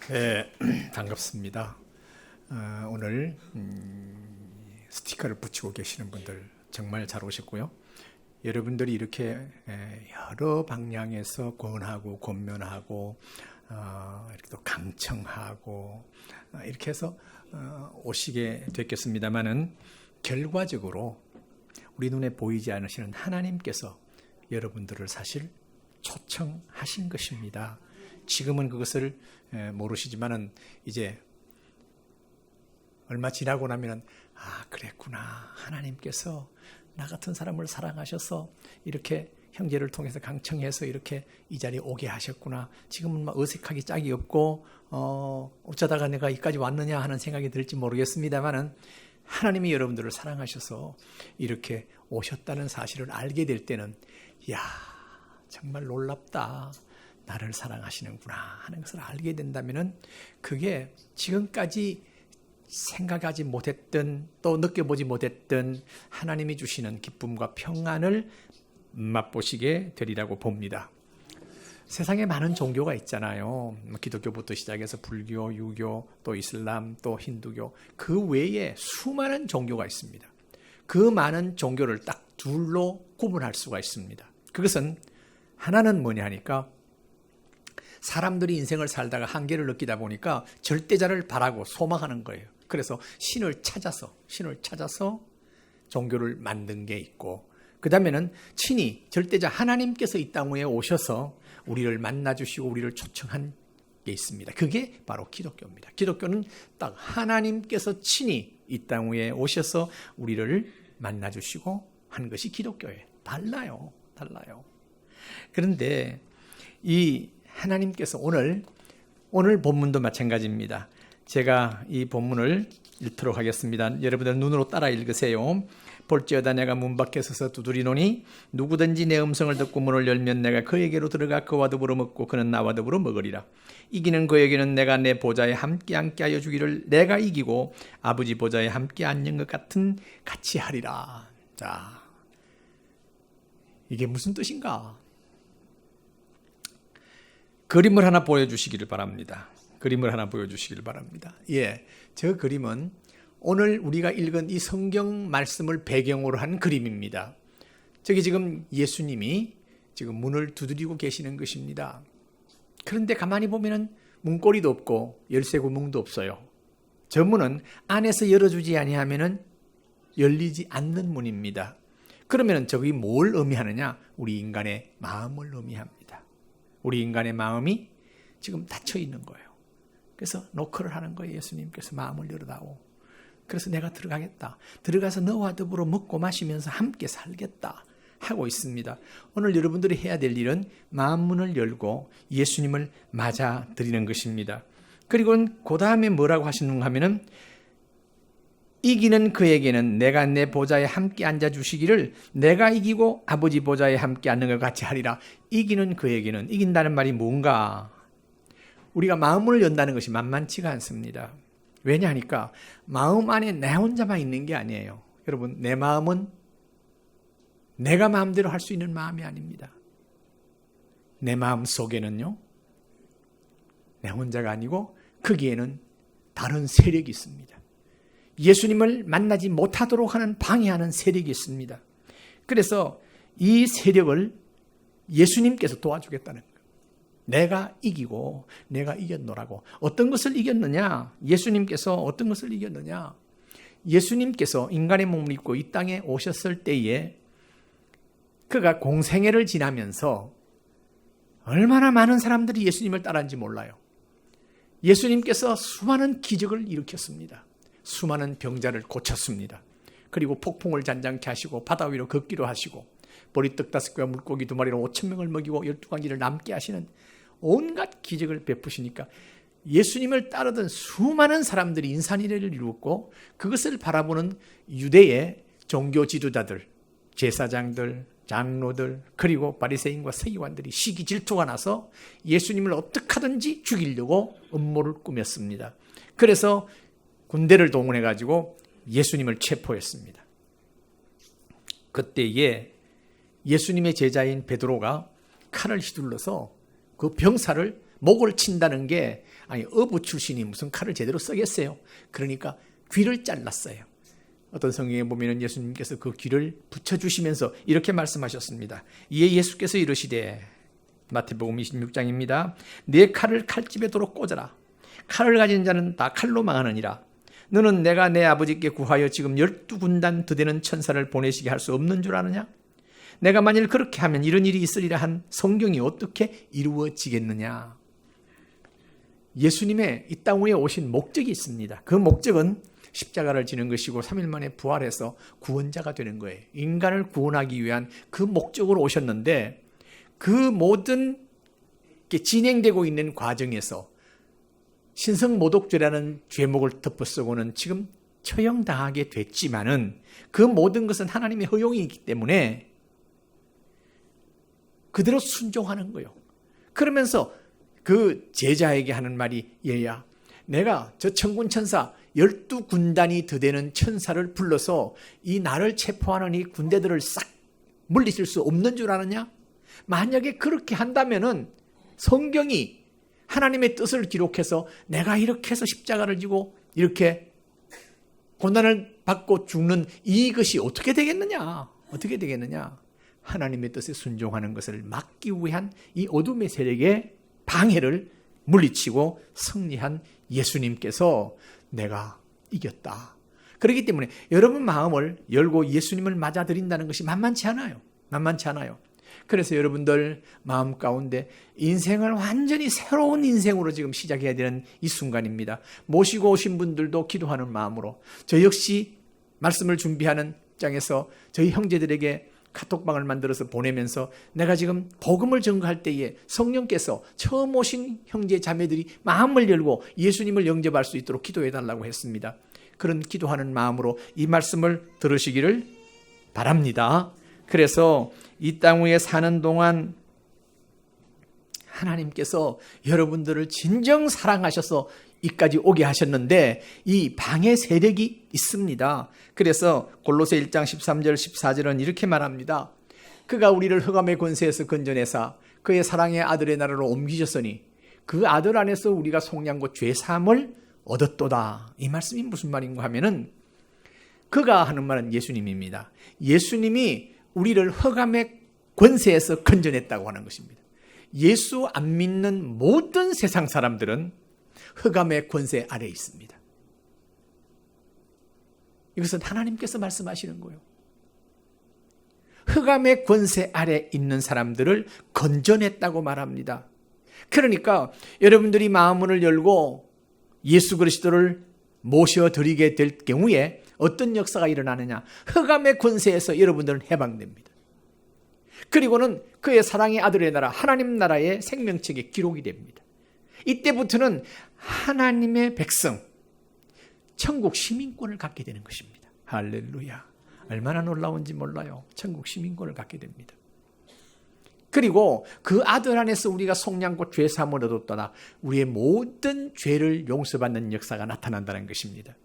네, 반갑습니다. 오늘 스티커를 붙이고 계시는 분들 정말 잘 오셨고요. 여러분들이 이렇게 여러 방향에서 권하고 권면하고 이렇게 또 강청하고 이렇게 해서 오시게 됐겠습니다만은 결과적으로 우리 눈에 보이지 않으시는 하나님께서 여러분들을 사실 초청하신 것입니다. 지금은 그것을 모르시지만은 이제 얼마 지나고 나면은 그랬구나. 하나님께서 나 같은 사람을 사랑하셔서 이렇게 형제를 통해서 강청해서 이렇게 이 자리에 오게 하셨구나. 지금은 막 어색하기 짝이 없고 어쩌다가 내가 여기까지 왔느냐 하는 생각이 들지 모르겠습니다만은 하나님이 여러분들을 사랑하셔서 이렇게 오셨다는 사실을 알게 될 때는 정말 놀랍다. 나를 사랑하시는구나 하는 것을 알게 된다면은 그게 지금까지 생각하지 못했던 또 느껴보지 못했던 하나님이 주시는 기쁨과 평안을 맛보시게 되리라고 봅니다. 세상에 많은 종교가 있잖아요. 기독교부터 시작해서 불교, 유교, 또 이슬람, 또 힌두교 그 외에 수많은 종교가 있습니다. 그 많은 종교를 딱 둘로 구분할 수가 있습니다. 그것은 하나는 뭐냐 하니까 사람들이 인생을 살다가 한계를 느끼다 보니까 절대자를 바라고 소망하는 거예요. 그래서 신을 찾아서 종교를 만든 게 있고 그 다음에는 친히 절대자 하나님께서 이 땅에 오셔서 우리를 만나주시고 우리를 초청한 게 있습니다. 그게 바로 기독교입니다. 기독교는 딱 하나님께서 친히 이 땅에 오셔서 우리를 만나주시고 한 것이 기독교예요. 달라요. 그런데 이 하나님께서 오늘 본문도 마찬가지입니다. 제가 이 본문을 읽도록 하겠습니다. 여러분들 눈으로 따라 읽으세요. 볼지어다 내가 문 밖에 서서 두드리노니 누구든지 내 음성을 듣고 문을 열면 내가 그에게로 들어가 그와 더불어 먹고 그는 나와 더불어 먹으리라. 이기는 그에게는 내가 내 보좌에 함께 하여 주기를 내가 이기고 아버지 보좌에 함께 앉는 것 같이 하리라. 자, 이게 무슨 뜻인가? 그림을 하나 보여주시기를 바랍니다. 저 그림은 오늘 우리가 읽은 이 성경 말씀을 배경으로 한 그림입니다. 저기 지금 예수님이 지금 문을 두드리고 계시는 것입니다. 그런데 가만히 보면은 문고리도 없고 열쇠 구멍도 없어요. 저 문은 안에서 열어주지 아니하면은 열리지 않는 문입니다. 그러면은 저기 뭘 의미하느냐? 우리 인간의 마음을 의미합니다. 우리 인간의 마음이 지금 닫혀 있는 거예요. 그래서 노크를 하는 거예요. 예수님께서 마음을 열어다오. 그래서 내가 들어가겠다. 들어가서 너와 더불어 먹고 마시면서 함께 살겠다 하고 있습니다. 오늘 여러분들이 해야 될 일은 마음 문을 열고 예수님을 맞아들이는 것입니다. 그리고 그 다음에 뭐라고 하시는가 하면은 이기는 그에게는 내가 내 보좌에 함께 앉아주시기를 내가 이기고 아버지 보좌에 함께 앉는 것 같이 하리라. 이기는 그에게는 이긴다는 말이 뭔가? 우리가 마음을 연다는 것이 만만치가 않습니다. 왜냐하니까 마음 안에 내 혼자만 있는 게 아니에요. 여러분, 내 마음은 내가 마음대로 할 수 있는 마음이 아닙니다. 내 마음 속에는요, 내 혼자가 아니고 거기에는 다른 세력이 있습니다. 예수님을 만나지 못하도록 하는 방해하는 세력이 있습니다. 그래서 이 세력을 예수님께서 도와주겠다는 거예요. 내가 이기고 내가 이겼노라고. 어떤 것을 이겼느냐? 예수님께서 어떤 것을 이겼느냐? 예수님께서 인간의 몸을 입고 이 땅에 오셨을 때에 그가 공생애를 지나면서 얼마나 많은 사람들이 예수님을 따랐는지 몰라요. 예수님께서 수많은 기적을 일으켰습니다. 수많은 병자를 고쳤습니다. 그리고 폭풍을 잔잔케 하시고 바다 위로 걷기로 하시고 보리떡 5개와 물고기 2마리로 5,000명을 먹이고 12광지를 남게 하시는 온갖 기적을 베푸시니까 예수님을 따르던 수많은 사람들이 인산이례를 이루었고 그것을 바라보는 유대의 종교 지도자들, 제사장들, 장로들 그리고 바리새인과 서기관들이 시기 질투가 나서 예수님을 어떻게 하든지 죽이려고 음모를 꾸몄습니다. 그래서 군대를 동원해가지고 예수님을 체포했습니다. 그때에 예수님의 제자인 베드로가 칼을 휘둘러서 그 병사를 목을 친다는 게 아니 어부 출신이 무슨 칼을 제대로 쓰겠어요. 그러니까 귀를 잘랐어요. 어떤 성경에 보면 예수님께서 그 귀를 붙여주시면서 이렇게 말씀하셨습니다. 이에 예수께서 이르시되, 마태복음 26장입니다. 내 칼을 칼집에 도로 꽂아라. 칼을 가진 자는 다 칼로 망하느니라. 너는 내가 내 아버지께 구하여 지금 12군단 더 되는 천사를 보내시게 할 수 없는 줄 아느냐? 내가 만일 그렇게 하면 이런 일이 있으리라 한 성경이 어떻게 이루어지겠느냐? 예수님의 이 땅 위에 오신 목적이 있습니다. 그 목적은 십자가를 지는 것이고 3일 만에 부활해서 구원자가 되는 거예요. 인간을 구원하기 위한 그 목적으로 오셨는데 그 모든 게 진행되고 있는 과정에서 신성모독죄라는 죄목을 덮어쓰고는 지금 처형당하게 됐지만은 그 모든 것은 하나님의 허용이기 때문에 그대로 순종하는 거예요. 그러면서 그 제자에게 하는 말이, 얘야, 내가 저 천군 천사 12군단이 더 되는 천사를 불러서 이 나를 체포하는 이 군대들을 싹 물리칠 수 없는 줄 아느냐? 만약에 그렇게 한다면은 성경이 하나님의 뜻을 기록해서 내가 이렇게 해서 십자가를 지고 이렇게 고난을 받고 죽는 이것이 어떻게 되겠느냐? 어떻게 되겠느냐? 하나님의 뜻에 순종하는 것을 막기 위한 이 어둠의 세력의 방해를 물리치고 승리한 예수님께서 내가 이겼다. 그렇기 때문에 여러분 마음을 열고 예수님을 맞아들인다는 것이 만만치 않아요. 만만치 않아요. 그래서 여러분들 마음 가운데 인생을 완전히 새로운 인생으로 지금 시작해야 되는 이 순간입니다. 모시고 오신 분들도 기도하는 마음으로, 저 역시 말씀을 준비하는 입장에서 저희 형제들에게 카톡방을 만들어서 보내면서 내가 지금 복음을 전가할 때에 성령께서 처음 오신 형제 자매들이 마음을 열고 예수님을 영접할 수 있도록 기도해 달라고 했습니다. 그런 기도하는 마음으로 이 말씀을 들으시기를 바랍니다. 그래서 이 땅 위에 사는 동안 하나님께서 여러분들을 진정 사랑하셔서 이까지 오게 하셨는데 이 방해 세력이 있습니다. 그래서 골로새 1장 13절 14절은 이렇게 말합니다. 그가 우리를 흑암의 권세에서 건져내사 그의 사랑의 아들의 나라로 옮기셨으니 그 아들 안에서 우리가 속량고 죄사함을 얻었도다. 이 말씀이 무슨 말인가 하면은 그가 하는 말은 예수님입니다. 예수님이 우리를 흑암의 권세에서 건져냈다고 하는 것입니다. 예수 안 믿는 모든 세상 사람들은 흑암의 권세 아래에 있습니다. 이것은 하나님께서 말씀하시는 거예요. 흑암의 권세 아래에 있는 사람들을 건져냈다고 말합니다. 그러니까 여러분들이 마음을 열고 예수 그리스도를 모셔드리게 될 경우에 어떤 역사가 일어나느냐? 흑암의 권세에서 여러분들은 해방됩니다. 그리고는 그의 사랑의 아들의 나라, 하나님 나라의 생명책에 기록이 됩니다. 이때부터는 하나님의 백성, 천국 시민권을 갖게 되는 것입니다. 할렐루야. 얼마나 놀라운지 몰라요. 천국 시민권을 갖게 됩니다. 그리고 그 아들 안에서 우리가 속량고 죄사함을 얻었다나 우리의 모든 죄를 용서받는 역사가 나타난다는 것입니다.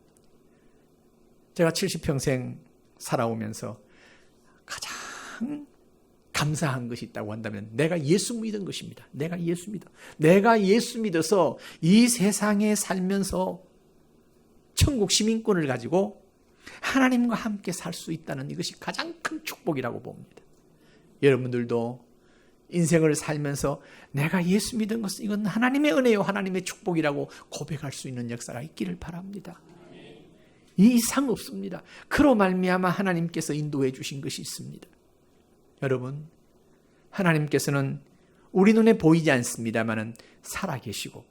제가 70평생 살아오면서 가장 감사한 것이 있다고 한다면 내가 예수 믿은 것입니다. 내가 예수 믿어. 내가 예수 믿어서 이 세상에 살면서 천국 시민권을 가지고 하나님과 함께 살 수 있다는 이것이 가장 큰 축복이라고 봅니다. 여러분들도 인생을 살면서 내가 예수 믿은 것은 이건 하나님의 은혜요, 하나님의 축복이라고 고백할 수 있는 역사가 있기를 바랍니다. 이 이상 없습니다. 그로 말미암아 하나님께서 인도해 주신 것이 있습니다. 여러분, 하나님께서는 우리 눈에 보이지 않습니다마는 살아계시고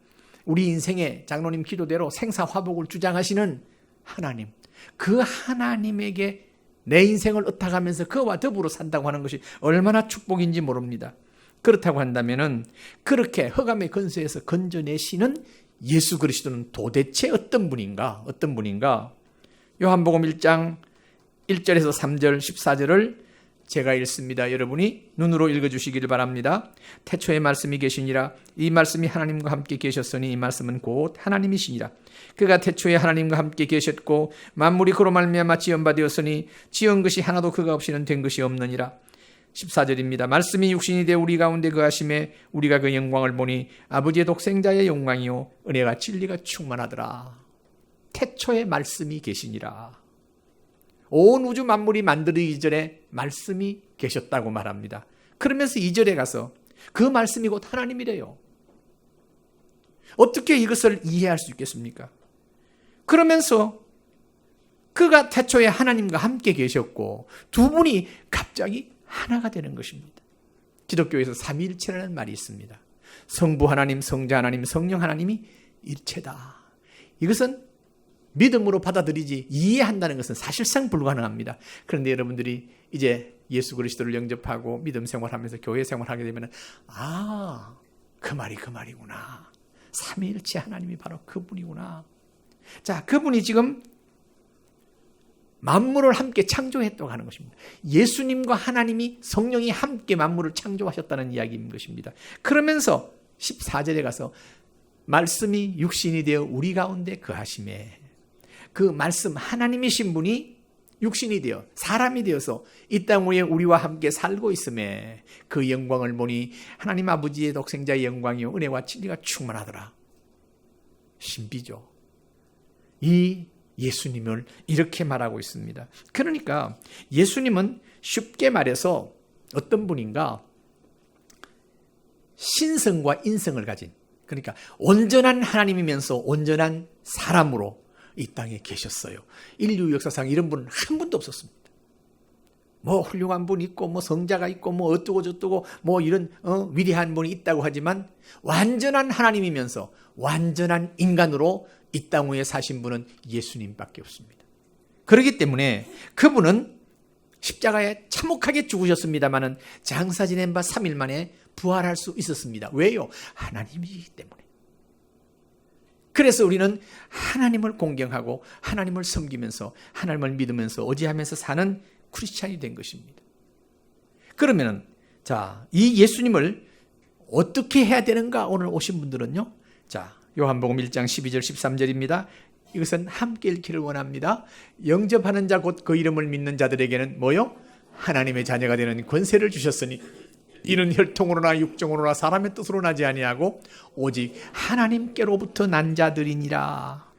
우리 인생의 장로님 기도대로 생사화복을 주장하시는 하나님, 그 하나님에게 내 인생을 의탁하면서 그와 더불어 산다고 하는 것이 얼마나 축복인지 모릅니다. 그렇다고 한다면은 그렇게 흑암의 권세에서 건져내시는 예수 그리스도는 도대체 어떤 분인가? 어떤 분인가? 요한복음 1장 1절에서 3절 14절을 제가 읽습니다. 여러분이 눈으로 읽어주시기를 바랍니다. 태초에 말씀이 계시니라. 이 말씀이 하나님과 함께 계셨으니 이 말씀은 곧 하나님이시니라. 그가 태초에 하나님과 함께 계셨고 만물이 그로 말미암아 지은 바 되었으니 지은 것이 하나도 그가 없이는 된 것이 없느니라. 14절입니다. 말씀이 육신이 되어 우리 가운데 거하심에 우리가 그 영광을 보니 아버지의 독생자의 영광이요 은혜가 진리가 충만하더라. 태초에 말씀이 계시니라. 온 우주 만물이 만들어지기 전에 말씀이 계셨다고 말합니다. 그러면서 2절에 가서 그 말씀이 곧 하나님이래요. 어떻게 이것을 이해할 수 있겠습니까? 그러면서 그가 태초에 하나님과 함께 계셨고 두 분이 갑자기 하나가 되는 것입니다. 기독교에서 삼위일체라는 말이 있습니다. 성부 하나님, 성자 하나님, 성령 하나님이 일체다. 이것은 믿음으로 받아들이지 이해한다는 것은 사실상 불가능합니다. 그런데 여러분들이 이제 예수 그리스도를 영접하고 믿음 생활하면서 교회 생활하게 되면 그 말이 그 말이구나. 삼위일체 하나님이 바로 그분이구나. 자, 그분이 지금 만물을 함께 창조했다고 하는 것입니다. 예수님과 하나님이 성령이 함께 만물을 창조하셨다는 이야기인 것입니다. 그러면서 14절에 가서 말씀이 육신이 되어 우리 가운데 거하심에 그 말씀 하나님이신 분이 육신이 되어 사람이 되어서 이 땅 위에 우리와 함께 살고 있음에 그 영광을 보니 하나님 아버지의 독생자의 영광이요 은혜와 진리가 충만하더라. 신비죠. 이 예수님을 이렇게 말하고 있습니다. 그러니까 예수님은 쉽게 말해서 어떤 분인가? 신성과 인성을 가진, 그러니까 온전한 하나님이면서 온전한 사람으로 이 땅에 계셨어요. 인류 역사상 이런 분은 한 분도 없었습니다. 뭐 훌륭한 분이 있고 뭐 성자가 있고 뭐 어쩌고 저쩌고 뭐 이런 위대한 분이 있다고 하지만 완전한 하나님이면서 완전한 인간으로 이 땅 위에 사신 분은 예수님밖에 없습니다. 그렇기 때문에 그분은 십자가에 참혹하게 죽으셨습니다마는 장사 지낸 바 3일 만에 부활할 수 있었습니다. 왜요? 하나님이기 때문에. 그래서 우리는 하나님을 공경하고 하나님을 섬기면서 하나님을 믿으면서 의지하면서 사는 크리스찬이 된 것입니다. 그러면은 이 예수님을 어떻게 해야 되는가? 오늘 오신 분들은요. 요한복음 1장 12절 13절입니다. 이것은 함께 읽기를 원합니다. 영접하는 자 곧 그 이름을 믿는 자들에게는 뭐요? 하나님의 자녀가 되는 권세를 주셨으니 이는 혈통으로나 육정으로나 사람의 뜻으로 나지 아니하고 오직 하나님께로부터 난 자들이니라.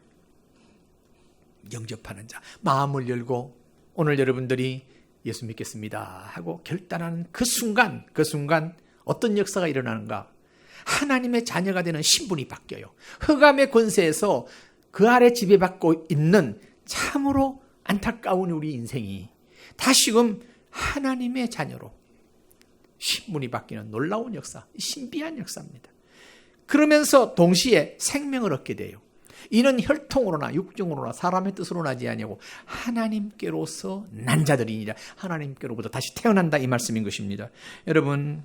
영접하는 자, 마음을 열고 오늘 여러분들이 예수 믿겠습니다 하고 결단하는 그 순간 어떤 역사가 일어나는가? 하나님의 자녀가 되는 신분이 바뀌어요. 흑암의 권세에서 그 아래 지배받고 있는 참으로 안타까운 우리 인생이 다시금 하나님의 자녀로 신분이 바뀌는 놀라운 역사, 신비한 역사입니다. 그러면서 동시에 생명을 얻게 돼요. 이는 혈통으로나 육정으로나 사람의 뜻으로 나지 아니하고 하나님께로서 난 자들이니라. 하나님께로부터 다시 태어난다 이 말씀인 것입니다. 여러분,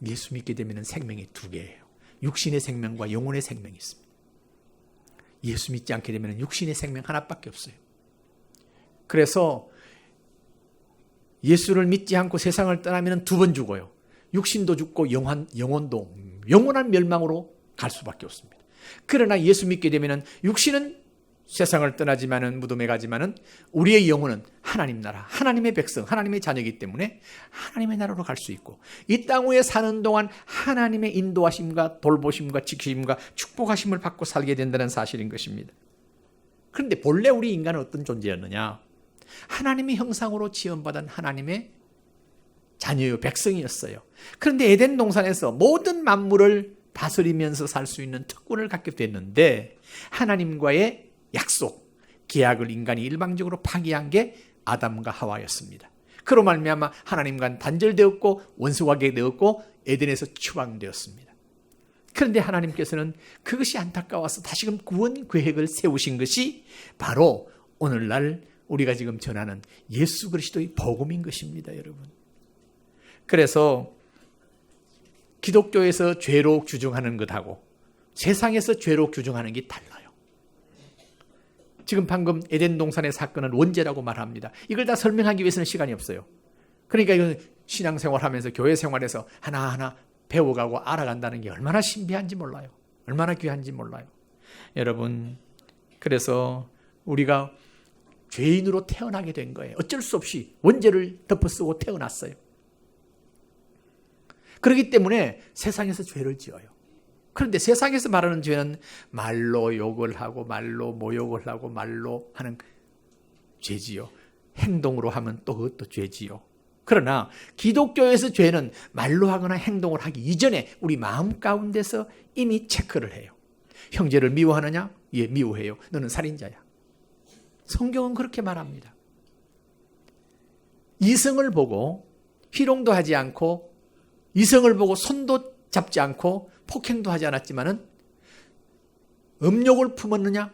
예수 믿게 되면 생명이 두 개예요. 육신의 생명과 영혼의 생명이 있습니다. 예수 믿지 않게 되면 육신의 생명 하나밖에 없어요. 그래서 예수를 믿지 않고 세상을 떠나면 두 번 죽어요. 육신도 죽고 영혼도 영원한 멸망으로 갈 수밖에 없습니다. 그러나 예수 믿게 되면 육신은 세상을 떠나지만은 무덤에 가지만은 우리의 영혼은 하나님 나라, 하나님의 백성, 하나님의 자녀이기 때문에 하나님의 나라로 갈 수 있고 이 땅 위에 사는 동안 하나님의 인도하심과 돌보심과 지키심과 축복하심을 받고 살게 된다는 사실인 것입니다. 그런데 본래 우리 인간은 어떤 존재였느냐? 하나님의 형상으로 지음받은 하나님의 자녀요 백성이었어요. 그런데 에덴 동산에서 모든 만물을 다스리면서 살 수 있는 특권을 갖게 됐는데 하나님과의 약속, 계약을 인간이 일방적으로 파기한 게 아담과 하와였습니다. 그로 말미암아 하나님과는 단절되었고 원수하게 되었고 에덴에서 추방되었습니다. 그런데 하나님께서는 그것이 안타까워서 다시금 구원 계획을 세우신 것이 바로 오늘날 우리가 지금 전하는 예수 그리스도의 복음인 것입니다, 여러분. 그래서 기독교에서 죄로 규정하는 것하고 세상에서 죄로 규정하는 게 달라요. 지금 방금 에덴 동산의 사건은 원죄라고 말합니다. 이걸 다 설명하기 위해서는 시간이 없어요. 그러니까 이건 신앙생활하면서 교회 생활에서 하나하나 배워가고 알아간다는 게 얼마나 신비한지 몰라요. 얼마나 귀한지 몰라요. 여러분, 그래서 우리가 죄인으로 태어나게 된 거예요. 어쩔 수 없이 원죄를 덮어쓰고 태어났어요. 그렇기 때문에 세상에서 죄를 지어요. 그런데 세상에서 말하는 죄는 말로 욕을 하고 말로 모욕을 하고 말로 하는 죄지요. 행동으로 하면 또 그것도 죄지요. 그러나 기독교에서 죄는 말로 하거나 행동을 하기 이전에 우리 마음 가운데서 이미 체크를 해요. 형제를 미워하느냐? 예, 미워해요. 너는 살인자야. 성경은 그렇게 말합니다. 이성을 보고 희롱도 하지 않고 이성을 보고 손도 잡지 않고 폭행도 하지 않았지만은 음욕을 품었느냐?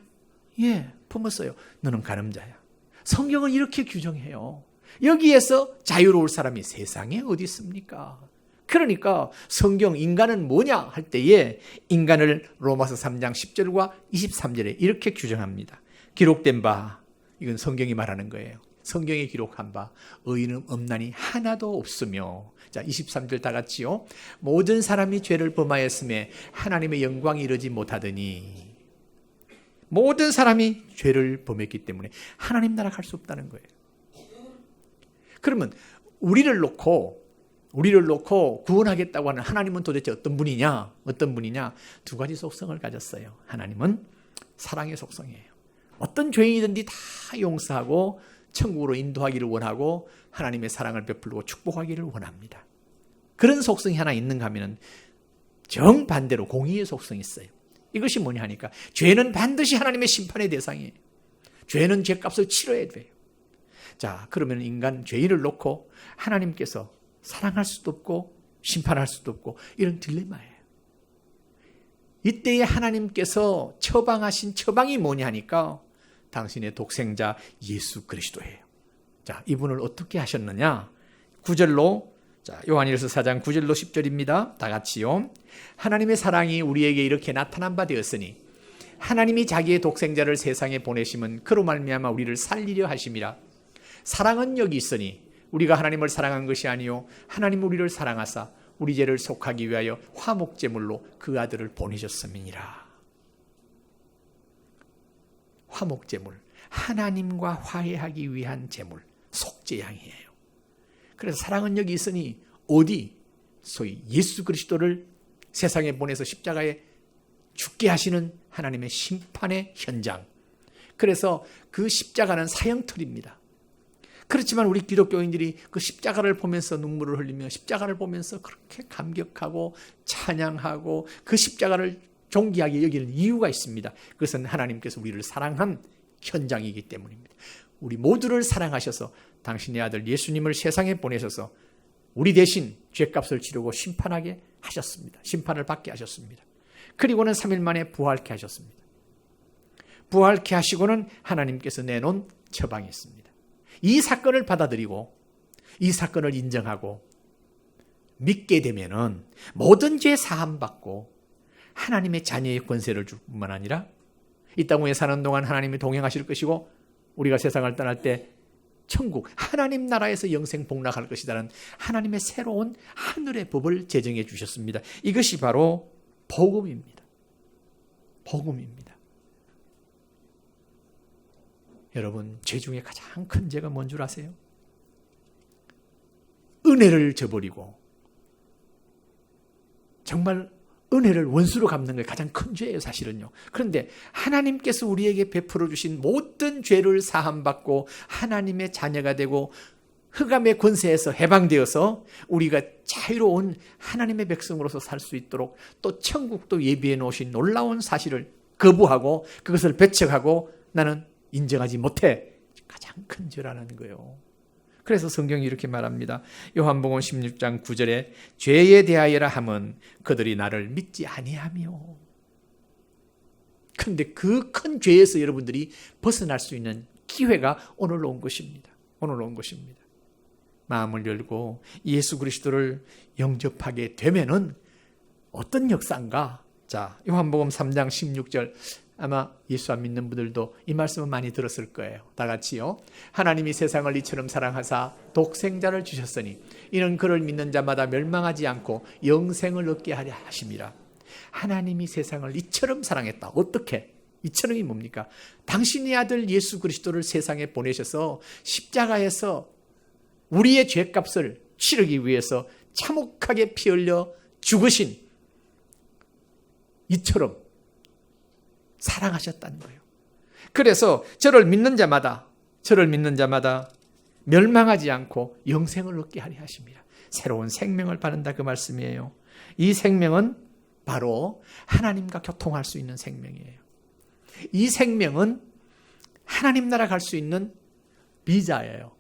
예, 품었어요. 너는 간음자야. 성경은 이렇게 규정해요. 여기에서 자유로울 사람이 세상에 어디 있습니까? 그러니까 성경 인간은 뭐냐 할 때에 인간을 로마서 3장 10절과 23절에 이렇게 규정합니다. 기록된 바, 이건 성경이 말하는 거예요. 성경에 기록한 바 의인은 없나니 하나도 없으며. 자, 23절 다 같이요. 모든 사람이 죄를 범하였음에 하나님의 영광이 이르지 못하더니. 모든 사람이 죄를 범했기 때문에 하나님 나라 갈 수 없다는 거예요. 그러면 우리를 놓고 구원하겠다고 하는 하나님은 도대체 어떤 분이냐? 어떤 분이냐? 두 가지 속성을 가졌어요. 하나님은 사랑의 속성이에요. 어떤 죄인이든지 다 용서하고 천국으로 인도하기를 원하고 하나님의 사랑을 베풀고 축복하기를 원합니다. 그런 속성이 하나 있는가 하면 정반대로 공의의 속성이 있어요. 이것이 뭐냐 하니까 죄는 반드시 하나님의 심판의 대상이에요. 죄는 죄값을 치러야 돼요. 자, 그러면 인간 죄인을 놓고 하나님께서 사랑할 수도 없고 심판할 수도 없고 이런 딜레마예요. 이때에 하나님께서 처방하신 처방이 뭐냐 하니까 당신의 독생자 예수 그리스도예요. 자, 이분을 어떻게 하셨느냐? 9절로, 자, 요한일서 4장 9절로 10절입니다. 다 같이요. 하나님의 사랑이 우리에게 이렇게 나타난 바 되었으니 하나님이 자기의 독생자를 세상에 보내심은 그로 말미암아 우리를 살리려 하심이라. 사랑은 여기 있으니 우리가 하나님을 사랑한 것이 아니요 하나님 우리를 사랑하사 우리 죄를 속하기 위하여 화목제물로 그 아들을 보내셨음이니라. 화목제물, 하나님과 화해하기 위한 제물, 속죄양이에요. 그래서 사랑은 여기 있으니 어디? 소위 예수 그리스도를 세상에 보내서 십자가에 죽게 하시는 하나님의 심판의 현장. 그래서 그 십자가는 사형틀입니다. 그렇지만 우리 기독교인들이 그 십자가를 보면서 눈물을 흘리며 십자가를 보면서 그렇게 감격하고 찬양하고 그 십자가를 존귀하게 여기는 이유가 있습니다. 그것은 하나님께서 우리를 사랑한 현장이기 때문입니다. 우리 모두를 사랑하셔서 당신의 아들 예수님을 세상에 보내셔서 우리 대신 죄값을 치르고 심판하게 하셨습니다. 심판을 받게 하셨습니다. 그리고는 3일 만에 부활케 하셨습니다. 부활케 하시고는 하나님께서 내놓은 처방이 있습니다. 이 사건을 받아들이고 이 사건을 인정하고 믿게 되면은 모든 죄 사함 받고 하나님의 자녀의 권세를 줄 뿐만 아니라 이 땅 위에 사는 동안 하나님이 동행하실 것이고 우리가 세상을 떠날 때 천국 하나님 나라에서 영생 복락할 것이라는 하나님의 새로운 하늘의 법을 제정해 주셨습니다. 이것이 바로 복음입니다. 복음입니다. 여러분, 죄 중에 가장 큰 죄가 뭔 줄 아세요? 은혜를 저버리고 정말 은혜를 원수로 갚는 게 가장 큰 죄예요, 사실은요. 그런데 하나님께서 우리에게 베풀어 주신 모든 죄를 사함받고 하나님의 자녀가 되고 흑암의 권세에서 해방되어서 우리가 자유로운 하나님의 백성으로서 살 수 있도록 또 천국도 예비해 놓으신 놀라운 사실을 거부하고 그것을 배척하고 나는 인정하지 못해. 가장 큰 죄라는 거예요. 그래서 성경이 이렇게 말합니다. 요한복음 16장 9절에 죄에 대하여라 함은 그들이 나를 믿지 아니하며. 그런데 그 큰 죄에서 여러분들이 벗어날 수 있는 기회가 오늘 온 것입니다. 오늘 온 것입니다. 마음을 열고 예수 그리스도를 영접하게 되면은 어떤 역사인가? 자, 요한복음 3장 16절. 아마 예수 안 믿는 분들도 이 말씀은 많이 들었을 거예요. 다 같이요. 하나님이 세상을 이처럼 사랑하사 독생자를 주셨으니 이는 그를 믿는 자마다 멸망하지 않고 영생을 얻게 하려 하심이라. 하나님이 세상을 이처럼 사랑했다. 어떻게? 이처럼이 뭡니까? 당신의 아들 예수 그리스도를 세상에 보내셔서 십자가에서 우리의 죄값을 치르기 위해서 참혹하게 피 흘려 죽으신 이처럼 사랑하셨다는 거예요. 그래서 저를 믿는 자마다 멸망하지 않고 영생을 얻게 하려 하십니다. 새로운 생명을 받는다 그 말씀이에요. 이 생명은 바로 하나님과 교통할 수 있는 생명이에요. 이 생명은 하나님 나라 갈 수 있는 비자예요.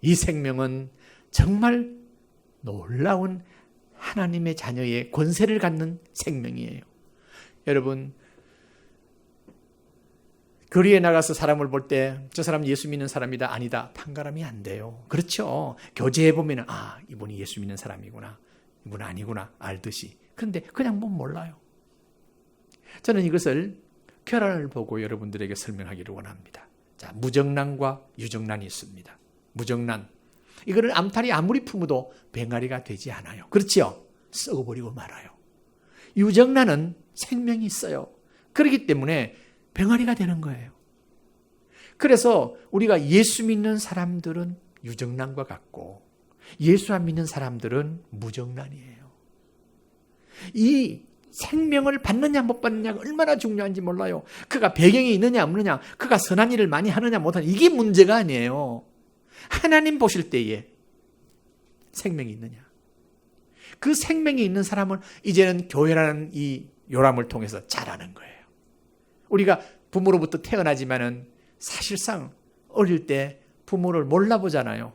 이 생명은 정말 놀라운 하나님의 자녀의 권세를 갖는 생명이에요. 여러분, 거리에 나가서 사람을 볼 때 저 사람 예수 믿는 사람이다 아니다 판가름이 안 돼요. 그렇죠. 교제해 보면 이분이 예수 믿는 사람이구나, 이분 아니구나 알듯이. 그런데 그냥 보면 몰라요. 저는 이것을 결혼을 보고 여러분들에게 설명하기를 원합니다. 자, 무정란과 유정란이 있습니다. 무정란, 이거를 암탉이 아무리 품어도 병아리가 되지 않아요. 그렇죠? 썩어버리고 말아요. 유정란은 생명이 있어요. 그렇기 때문에 병아리가 되는 거예요. 그래서 우리가 예수 믿는 사람들은 유정란과 같고 예수 안 믿는 사람들은 무정란이에요. 이 생명을 받느냐 못 받느냐가 얼마나 중요한지 몰라요. 그가 배경이 있느냐 없느냐, 그가 선한 일을 많이 하느냐 못하느냐, 이게 문제가 아니에요. 하나님 보실 때에 생명이 있느냐. 그 생명이 있는 사람은 이제는 교회라는 이 요람을 통해서 자라는 거예요. 우리가 부모로부터 태어나지만은 사실상 어릴 때 부모를 몰라보잖아요.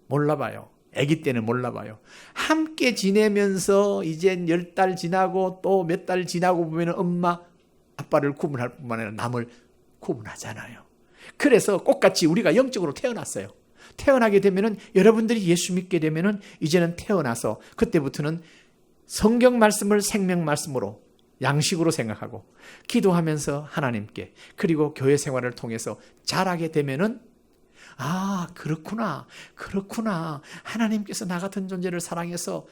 몰라봐요. 아기 때는 몰라봐요. 함께 지내면서 이제 10달 지나고 또 몇 달 지나고 보면 엄마, 아빠를 구분할 뿐만 아니라 남을 구분하잖아요. 그래서 똑같이 우리가 영적으로 태어났어요. 태어나게 되면은 여러분들이 예수 믿게 되면은 이제는 태어나서 그때부터는 성경 말씀을 생명 말씀으로 양식으로 생각하고 기도하면서 하나님께, 그리고 교회 생활을 통해서 자라게 되면은 그렇구나. 하나님께서 나 같은 존재를 사랑해서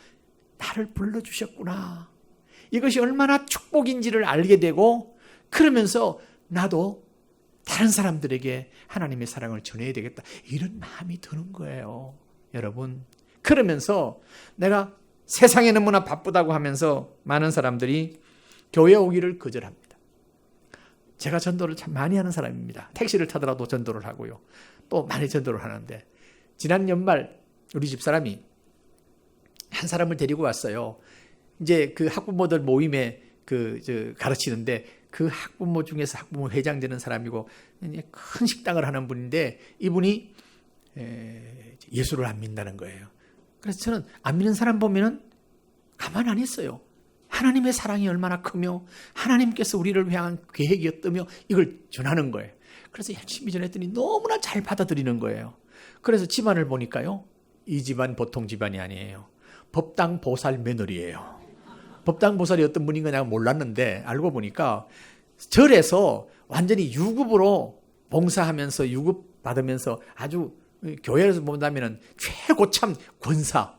나를 불러주셨구나. 이것이 얼마나 축복인지를 알게 되고, 그러면서 나도 다른 사람들에게 하나님의 사랑을 전해야 되겠다, 이런 마음이 드는 거예요. 여러분, 그러면서 내가 세상에 너무나 바쁘다고 하면서 많은 사람들이 교회 오기를 거절합니다. 제가 전도를 참 많이 하는 사람입니다. 택시를 타더라도 전도를 하고요. 또 많이 전도를 하는데, 지난 연말 우리 집사람이 한 사람을 데리고 왔어요. 이제 그 학부모들 모임에 가르치는데, 그 학부모 중에서 학부모 회장 되는 사람이고 큰 식당을 하는 분인데, 이분이 예수를 안 믿는다는 거예요. 그래서 저는 안 믿는 사람 보면은 가만 안 있어요. 하나님의 사랑이 얼마나 크며 하나님께서 우리를 향한 계획이 어떠며 이걸 전하는 거예요. 그래서 열심히 전했더니 너무나 잘 받아들이는 거예요. 그래서 집안을 보니까요, 이 집안 보통 집안이 아니에요. 법당 보살 며느리예요. 법당 보살이 어떤 분인 거냐고 몰랐는데 알고 보니까 절에서 완전히 유급으로 봉사하면서 유급 받으면서 아주, 교회에서 본다면 최고참 권사,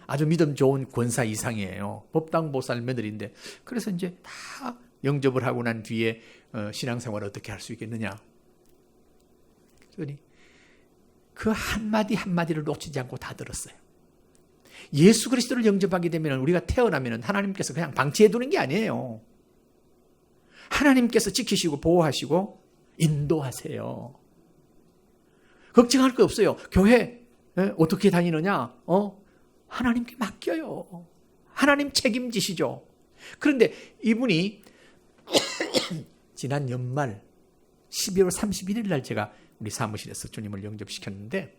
아주 믿음 좋은 권사 이상이에요. 법당 보살 며느리인데, 그래서 이제 다 영접을 하고 난 뒤에 신앙생활을 어떻게 할 수 있겠느냐. 그러니 그 한마디 한마디를 놓치지 않고 다 들었어요. 예수 그리스도를 영접하게 되면, 우리가 태어나면 하나님께서 그냥 방치해 두는 게 아니에요. 하나님께서 지키시고 보호하시고 인도하세요. 걱정할 거 없어요. 교회 어떻게 다니느냐? 하나님께 맡겨요. 하나님 책임지시죠. 그런데 이분이 지난 연말 12월 31일 날 제가 우리 사무실에서 주님을 영접시켰는데,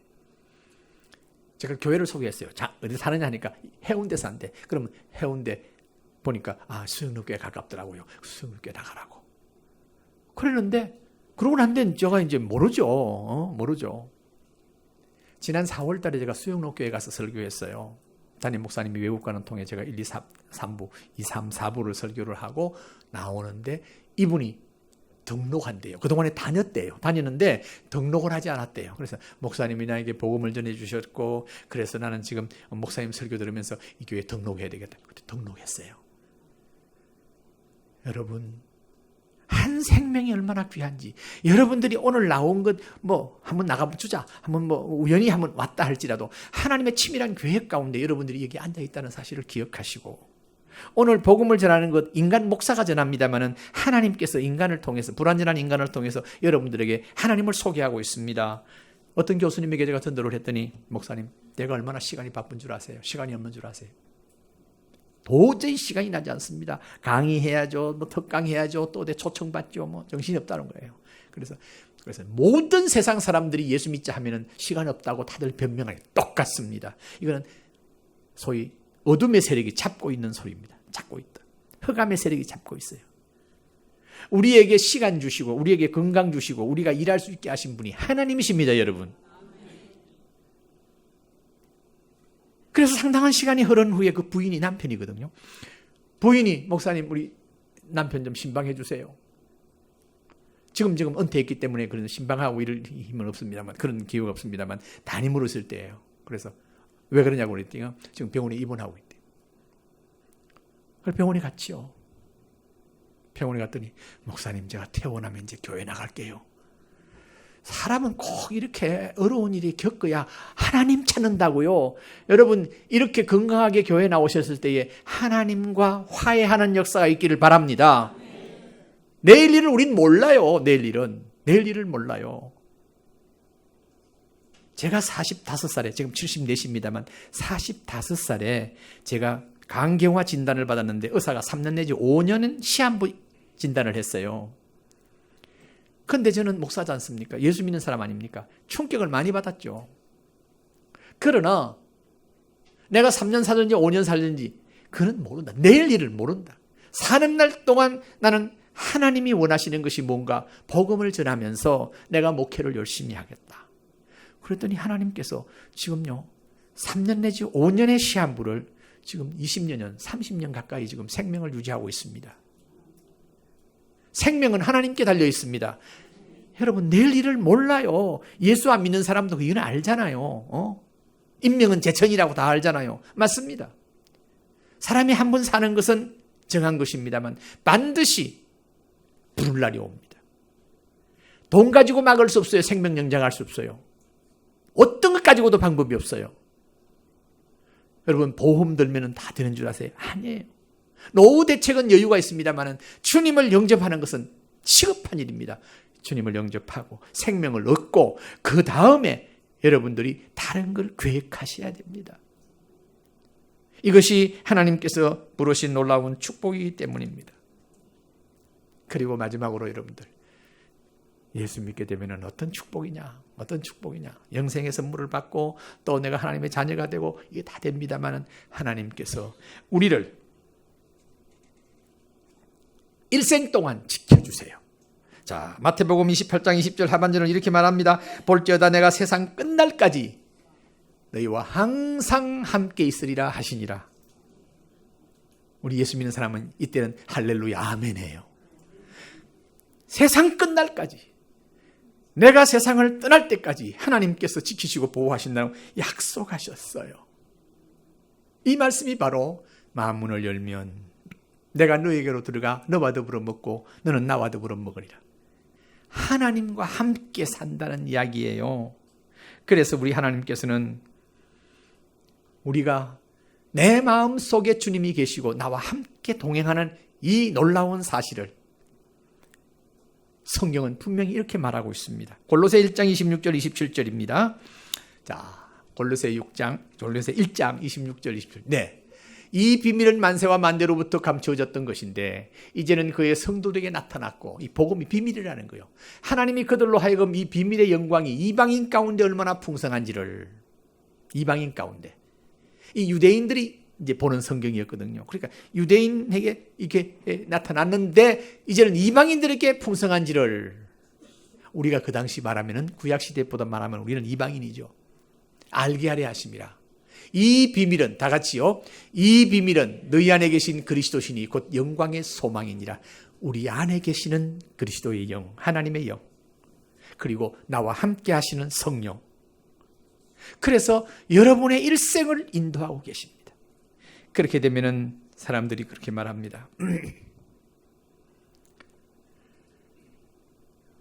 제가 교회를 소개했어요. 자, 어디 사느냐 하니까 해운대 산대. 그러면 해운대 보니까 수영로교회 가깝더라고요. 수영로교회 나가라고. 그랬는데, 그러고 난 데는 제가 이제 모르죠. 지난 4월 달에 제가 수영로교회 가서 설교했어요. 담임 목사님이 외국관을 통해 제가 1, 2, 3부, 2, 3, 4부를 설교를 하고 나오는데, 이분이 등록한대요. 그동안에 다녔는데 등록을 하지 않았대요. 그래서 목사님이 나에게 복음을 전해주셨고, 그래서 나는 지금 목사님 설교 들으면서 이 교회에 등록해야 되겠다. 그때 등록했어요. 여러분, 한 한 생명이 얼마나 귀한지. 여러분들이 오늘 나온 것 한번 나가주자, 한번 우연히 한번 왔다 할지라도 하나님의 치밀한 계획 가운데 여러분들이 여기 앉아 있다는 사실을 기억하시고, 오늘 복음을 전하는 것 인간 목사가 전합니다만은 하나님께서 인간을 통해서, 불완전한 인간을 통해서 여러분들에게 하나님을 소개하고 있습니다. 어떤 교수님에게 제가 전도를 했더니, 목사님, 내가 얼마나 시간이 바쁜 줄 아세요? 시간이 없는 줄 아세요? 도저히 시간이 나지 않습니다. 강의해야죠, 특강해야죠, 또 내 초청받죠, 정신이 없다는 거예요. 그래서 모든 세상 사람들이 예수 믿자 하면은 시간 없다고 다들 변명하기 똑같습니다. 이거는 소위 어둠의 세력이 잡고 있는 소리입니다. 잡고 있다. 흑암의 세력이 잡고 있어요. 우리에게 시간 주시고, 우리에게 건강 주시고, 우리가 일할 수 있게 하신 분이 하나님이십니다, 여러분. 그래서 상당한 시간이 흐른 후에 그 부인이 남편이거든요. 부인이, 목사님, 우리 남편 좀 신방해 주세요. 지금 은퇴했기 때문에 그런 신방하고 이럴 힘은 없습니다만, 그런 기회가 없습니다만, 담임으로 있을 때예요. 그래서 왜 그러냐고 그랬더니 지금 병원에 입원하고 있대요. 그래서 병원에 갔지요. 병원에 갔더니, 목사님, 제가 퇴원하면 이제 교회 나갈게요. 사람은 꼭 이렇게 어려운 일이 겪어야 하나님 찾는다고요. 여러분, 이렇게 건강하게 교회 나오셨을 때에 하나님과 화해하는 역사가 있기를 바랍니다. 내일 일을 우린 몰라요. 내일 일을 몰라요. 제가 45살에, 지금 74입니다만 45살에 제가 간경화 진단을 받았는데, 의사가 3년 내지 5년은 시한부 진단을 했어요. 그런데 저는 목사지 않습니까? 예수 믿는 사람 아닙니까? 충격을 많이 받았죠. 그러나 내가 3년 살든지 5년 살든지 그는 모른다. 내일 일을 모른다. 사는 날 동안 나는 하나님이 원하시는 것이 뭔가 복음을 전하면서 내가 목회를 열심히 하겠다. 그랬더니 하나님께서 지금요 3년 내지 5년의 시한부를 지금 20년, 30년 가까이 지금 생명을 유지하고 있습니다. 생명은 하나님께 달려 있습니다. 여러분, 내일 일을 몰라요. 예수 안 믿는 사람도 이건 알잖아요. 인명은 제천이라고 다 알잖아요. 맞습니다. 사람이 한 번 사는 것은 정한 것입니다만 반드시 부를 날이 옵니다. 돈 가지고 막을 수 없어요. 생명 연장할 수 없어요. 어떤 것 가지고도 방법이 없어요. 여러분, 보험 들면 다 되는 줄 아세요? 아니에요. 노후 대책은 여유가 있습니다만 주님을 영접하는 것은 시급한 일입니다. 주님을 영접하고 생명을 얻고 그 다음에 여러분들이 다른 걸 계획하셔야 됩니다. 이것이 하나님께서 부르신 놀라운 축복이기 때문입니다. 그리고 마지막으로 여러분들, 예수 믿게 되면 어떤 축복이냐? 어떤 축복이냐? 영생의 선물을 받고 또 내가 하나님의 자녀가 되고 이게 다 됩니다만 하나님께서 우리를 일생 동안 지켜주세요. 자, 마태복음 28장 20절 하반절은 이렇게 말합니다. 볼지어다 내가 세상 끝날까지 너희와 항상 함께 있으리라 하시니라. 우리 예수 믿는 사람은 이때는 할렐루야 아멘이에요. 세상 끝날까지, 내가 세상을 떠날 때까지 하나님께서 지키시고 보호하신다고 약속하셨어요. 이 말씀이 바로 마음문을 열면 내가 너에게로 들어가 너와 더불어 먹고 너는 나와 더불어 먹으리라. 하나님과 함께 산다는 이야기예요. 그래서 우리 하나님께서는 우리가 내 마음 속에 주님이 계시고 나와 함께 동행하는 이 놀라운 사실을 성경은 분명히 이렇게 말하고 있습니다. 골로새 1장 26절 27절입니다. 자, 골로새 1장 26절 27절. 네. 이 비밀은 만세와 만대로부터 감추어졌던 것인데 이제는 그의 성도들에게 나타났고, 이 복음이 비밀이라는 거예요. 하나님이 그들로 하여금 이 비밀의 영광이 이방인 가운데 얼마나 풍성한지를, 이방인 가운데, 이 유대인들이 이제 보는 성경이었거든요. 그러니까 유대인에게 이렇게 나타났는데 이제는 이방인들에게 풍성한지를, 우리가 그 당시 말하면은 구약 시대보다 말하면 우리는 이방인이죠. 알게 하려 하심이라. 이 비밀은 다 같이요. 이 비밀은 너희 안에 계신 그리스도시니 곧 영광의 소망이니라. 우리 안에 계시는 그리스도의 영, 하나님의 영, 그리고 나와 함께 하시는 성령. 그래서 여러분의 일생을 인도하고 계십니다. 그렇게 되면은 사람들이 그렇게 말합니다.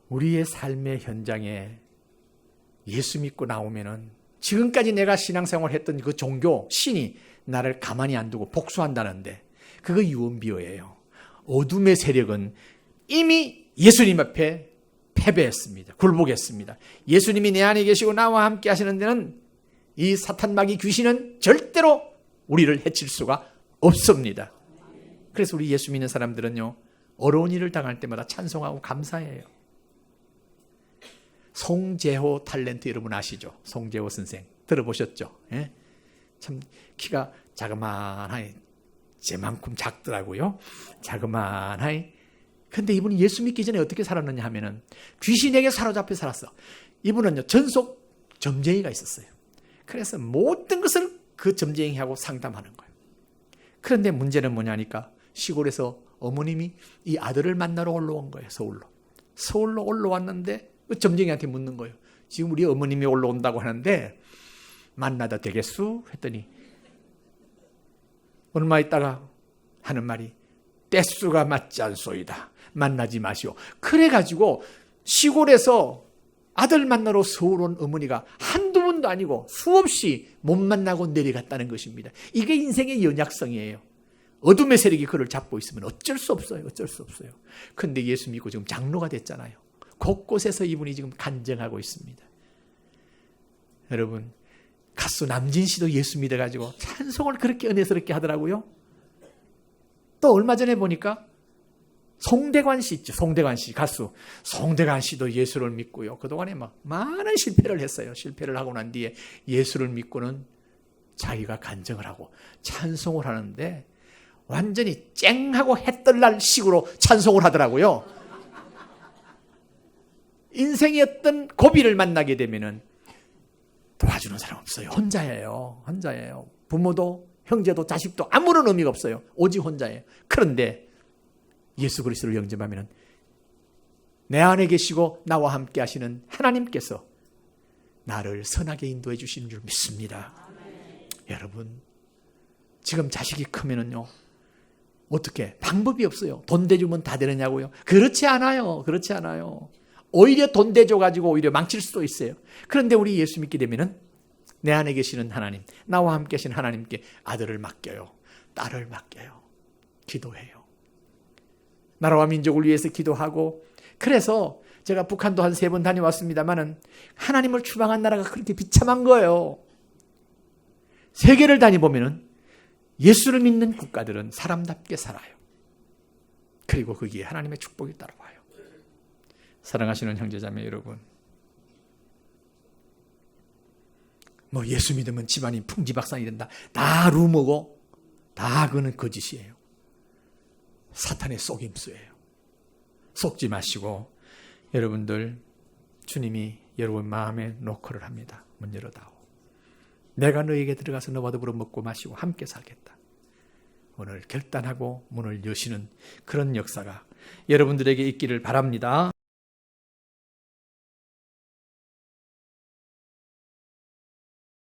우리의 삶의 현장에 예수 믿고 나오면은 지금까지 내가 신앙생활 했던 그 종교, 신이 나를 가만히 안 두고 복수한다는데 그거 유언비어예요. 어둠의 세력은 이미 예수님 앞에 패배했습니다. 굴복했습니다. 예수님이 내 안에 계시고 나와 함께 하시는 데는 이 사탄 마귀 귀신은 절대로 우리를 해칠 수가 없습니다. 그래서 우리 예수 믿는 사람들은요, 어려운 일을 당할 때마다 찬송하고 감사해요. 송재호 탤런트 여러분 아시죠? 송재호 선생 들어보셨죠? 예? 참 키가 자그마하니 제만큼 작더라고요. 자그마하니. 근데 이분이 예수 믿기 전에 어떻게 살았느냐 하면은 귀신에게 사로잡혀 살았어. 이분은요, 전속 점쟁이가 있었어요. 그래서 모든 것을 그 점쟁이하고 상담하는 거예요. 그런데 문제는 뭐냐니까 시골에서 어머님이 이 아들을 만나러 올라온 거예요. 서울로 올라왔는데 그 점쟁이한테 묻는 거예요. 지금 우리 어머님이 올라온다고 하는데 만나다 되겠수? 했더니 얼마 있다가 하는 말이 때수가 맞지 않소이다. 만나지 마시오. 그래가지고 시골에서 아들 만나러 서울 온 어머니가 한두 번도 아니고 수없이 못 만나고 내려갔다는 것입니다. 이게 인생의 연약성이에요. 어둠의 세력이 그를 잡고 있으면 어쩔 수 없어요. 어쩔 수 없어요. 그런데 예수 믿고 지금 장로가 됐잖아요. 곳곳에서 이분이 지금 간증하고 있습니다. 여러분, 가수 남진 씨도 예수 믿어가지고 찬송을 그렇게 은혜스럽게 하더라고요. 또 얼마 전에 보니까 송대관 씨 있죠. 송대관 씨 가수. 송대관 씨도 예수를 믿고요. 그동안에 막 많은 실패를 했어요. 실패를 하고 난 뒤에 예수를 믿고는 자기가 간증을 하고 찬송을 하는데 완전히 쨍하고 해떨날 식으로 찬송을 하더라고요. 인생의 어떤 고비를 만나게 되면은 도와주는 사람 없어요. 혼자예요. 혼자예요. 부모도 형제도 자식도 아무런 의미가 없어요. 오직 혼자예요. 그런데 예수 그리스도를 영접하면 내 안에 계시고 나와 함께 하시는 하나님께서 나를 선하게 인도해 주시는 줄 믿습니다. 여러분, 지금 자식이 크면은요, 어떻게? 방법이 없어요. 돈 대주면 다 되느냐고요? 그렇지 않아요. 그렇지 않아요. 오히려 돈 대줘가지고 오히려 망칠 수도 있어요. 그런데 우리 예수 믿게 되면은 내 안에 계시는 하나님, 나와 함께 계신 하나님께 아들을 맡겨요. 딸을 맡겨요. 기도해요. 나라와 민족을 위해서 기도하고, 그래서 제가 북한도 한 3번 다녀왔습니다만은 하나님을 추방한 나라가 그렇게 비참한 거예요. 세계를 다니보면은 예수를 믿는 국가들은 사람답게 살아요. 그리고 거기에 하나님의 축복이 따라와요. 사랑하시는 형제자매 여러분, 뭐 예수 믿으면 집안이 풍지박산이 된다, 다 루머고 다 그거는 거짓이에요. 사탄의 속임수예요. 속지 마시고 여러분들, 주님이 여러분 마음에 노크를 합니다. 문 열어다오. 내가 너에게 들어가서 너와 더불어 먹고 마시고 함께 살겠다. 오늘 결단하고 문을 여시는 그런 역사가 여러분들에게 있기를 바랍니다.